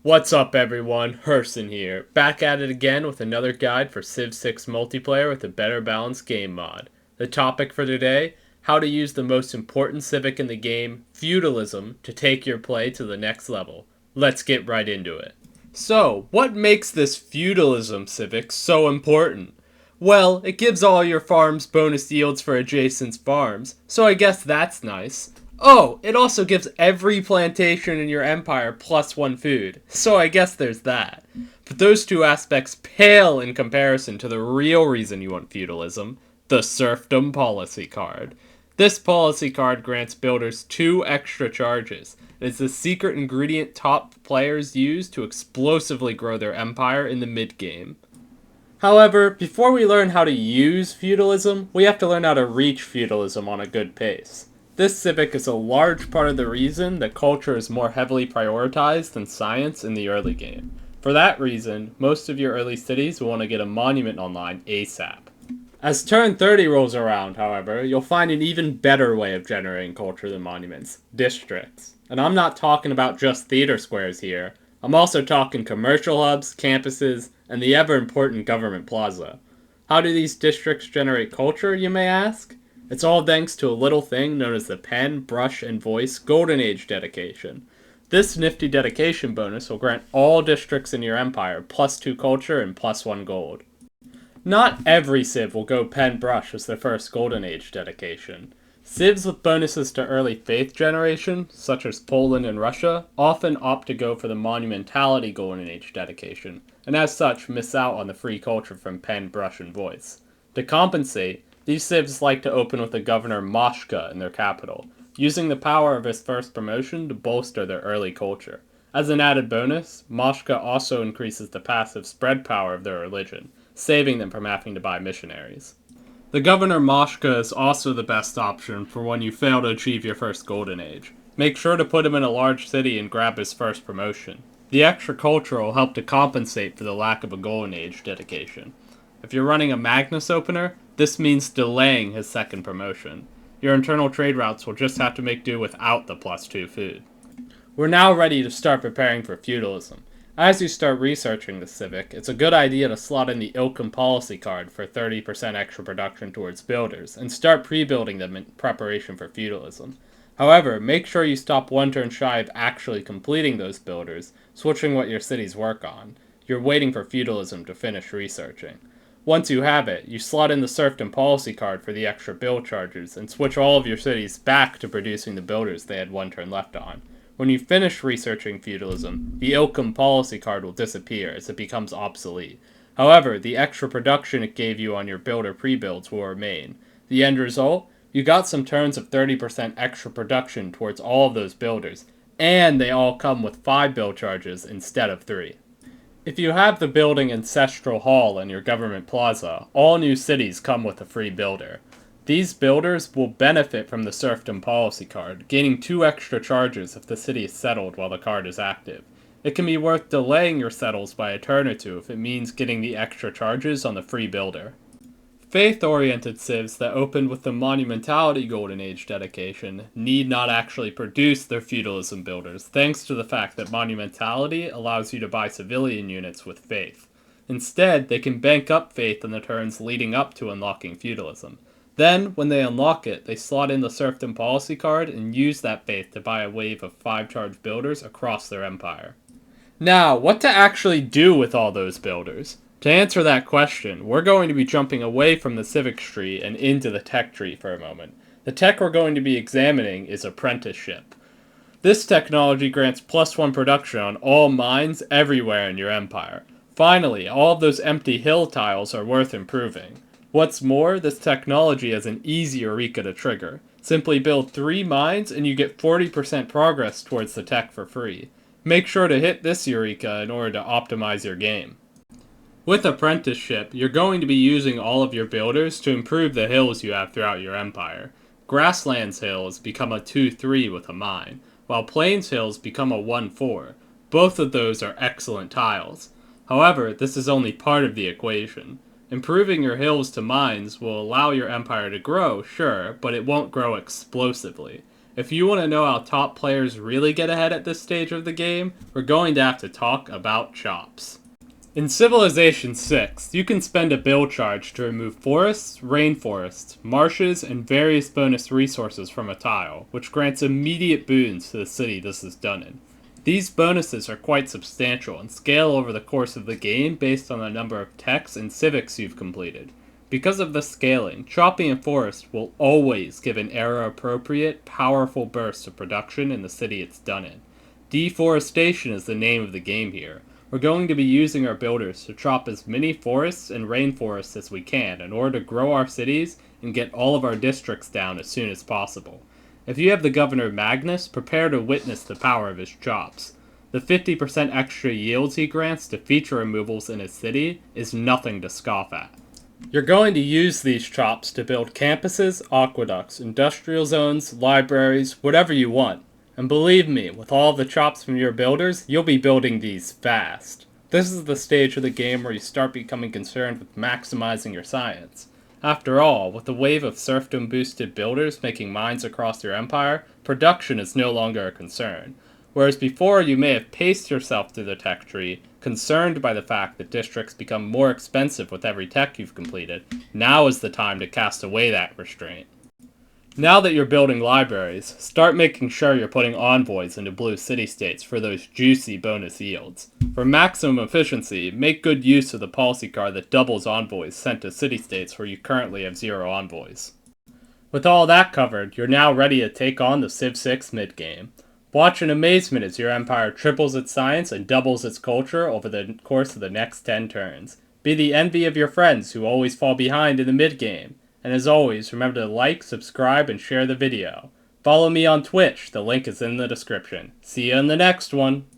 What's up everyone, Herson here, back at it again with another guide for Civ 6 multiplayer with a better balanced game mod. The topic for today, how to use the most important civic in the game, feudalism, to take your play to the next level. Let's get right into it. So, what makes this feudalism civic so important? Well, it gives all your farms bonus yields for adjacent farms, so I guess that's nice. Oh, it also gives every plantation in your empire +1 food, so I guess there's that. But those two aspects pale in comparison to the real reason you want feudalism, the serfdom policy card. This policy card grants builders 2 extra charges. It is the secret ingredient top players use to explosively grow their empire in the mid-game. However, before we learn how to use feudalism, we have to learn how to reach feudalism on a good pace. This civic is a large part of the reason that culture is more heavily prioritized than science in the early game. For that reason, most of your early cities will want to get a monument online ASAP. As turn 30 rolls around, however, you'll find an even better way of generating culture than monuments, districts. And I'm not talking about just theater squares here. I'm also talking commercial hubs, campuses, and the ever-important government plaza. How do these districts generate culture, you may ask? It's all thanks to a little thing known as the Pen, Brush, and Voice Golden Age dedication. This nifty dedication bonus will grant all districts in your empire +2 culture and +1 gold. Not every civ will go Pen Brush as their first Golden Age dedication. Civs with bonuses to early faith generation, such as Poland and Russia, often opt to go for the Monumentality Golden Age dedication, and as such miss out on the free culture from Pen, Brush, and Voice. To compensate, these civs like to open with the governor Moshka in their capital, using the power of his first promotion to bolster their early culture. As an added bonus, Moshka also increases the passive spread power of their religion, saving them from having to buy missionaries. The governor Moshka is also the best option for when you fail to achieve your first golden age. Make sure to put him in a large city and grab his first promotion. The extra culture will help to compensate for the lack of a golden age dedication. If you're running a Magnus opener, this means delaying his second promotion. Your internal trade routes will just have to make do without the +2 food. We're now ready to start preparing for feudalism. As you start researching the civic, it's a good idea to slot in the Ilkum policy card for 30% extra production towards builders, and start pre-building them in preparation for feudalism. However, make sure you stop one turn shy of actually completing those builders, switching what your cities work on. You're waiting for feudalism to finish researching. Once you have it, you slot in the serfdom policy card for the extra build charges, and switch all of your cities back to producing the builders they had one turn left on. When you finish researching feudalism, the Ilkum policy card will disappear as it becomes obsolete. However, the extra production it gave you on your builder pre-builds will remain. The end result? You got some turns of 30% extra production towards all of those builders, and they all come with 5 build charges instead of 3. If you have the building Ancestral Hall in your government plaza, all new cities come with a free builder. These builders will benefit from the serfdom policy card, gaining 2 extra charges if the city is settled while the card is active. It can be worth delaying your settles by a turn or 2 if it means getting the extra charges on the free builder. Faith-oriented civs that opened with the Monumentality Golden Age dedication need not actually produce their feudalism builders, thanks to the fact that Monumentality allows you to buy civilian units with faith. Instead, they can bank up faith in the turns leading up to unlocking feudalism. Then, when they unlock it, they slot in the serfdom policy card and use that faith to buy a wave of 5-charge builders across their empire. Now, what to actually do with all those builders? To answer that question, we're going to be jumping away from the civic tree and into the tech tree for a moment. The tech we're going to be examining is Apprenticeship. This technology grants +1 production on all mines everywhere in your empire. Finally, all of those empty hill tiles are worth improving. What's more, this technology has an easy Eureka to trigger. Simply build 3 mines and you get 40% progress towards the tech for free. Make sure to hit this Eureka in order to optimize your game. With Apprenticeship, you're going to be using all of your builders to improve the hills you have throughout your empire. Grasslands Hills become a 2-3 with a mine, while Plains Hills become a 1-4. Both of those are excellent tiles. However, this is only part of the equation. Improving your hills to mines will allow your empire to grow, sure, but it won't grow explosively. If you want to know how top players really get ahead at this stage of the game, we're going to have to talk about chops. In Civilization VI, you can spend a build charge to remove forests, rainforests, marshes, and various bonus resources from a tile, which grants immediate boons to the city this is done in. These bonuses are quite substantial and scale over the course of the game based on the number of techs and civics you've completed. Because of the scaling, chopping a forest will always give an era-appropriate, powerful burst of production in the city it's done in. Deforestation is the name of the game here. We're going to be using our builders to chop as many forests and rainforests as we can in order to grow our cities and get all of our districts down as soon as possible. If you have the Governor Magnus, prepare to witness the power of his chops. The 50% extra yields he grants to feature removals in his city is nothing to scoff at. You're going to use these chops to build campuses, aqueducts, industrial zones, libraries, whatever you want. And believe me, with all the chops from your builders, you'll be building these fast. This is the stage of the game where you start becoming concerned with maximizing your science. After all, with the wave of serfdom-boosted builders making mines across your empire, production is no longer a concern. Whereas before you may have paced yourself through the tech tree, concerned by the fact that districts become more expensive with every tech you've completed, now is the time to cast away that restraint. Now that you're building libraries, start making sure you're putting envoys into blue city-states for those juicy bonus yields. For maximum efficiency, make good use of the policy card that doubles envoys sent to city-states where you currently have 0 envoys. With all that covered, you're now ready to take on the Civ VI mid-game. Watch in amazement as your empire triples its science and doubles its culture over the course of the next 10 turns. Be the envy of your friends who always fall behind in the mid-game. And as always, remember to like, subscribe, and share the video. Follow me on Twitch, the link is in the description. See you in the next one!